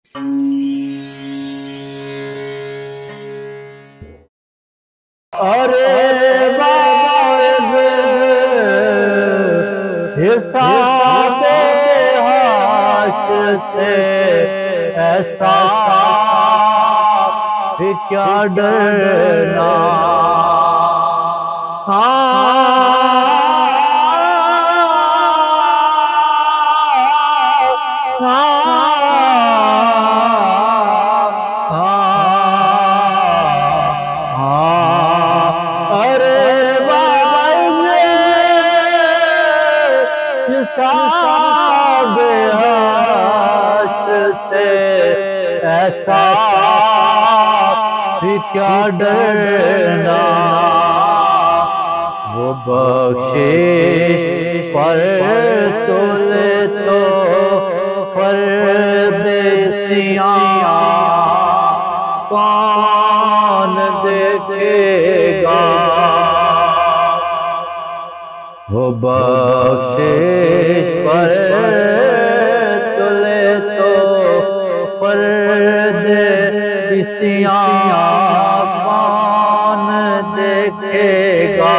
अरे बाज़ हिसाब हाश से ऐसा भी क्या डरना। हिसाब हाश से ऐसा भी क्या डरना। वो बख्शिश पर तुले तो परदेसियां कौन देखेगा। वो बख्शिश पर तुले तो परदेसियां कौन देखेगा।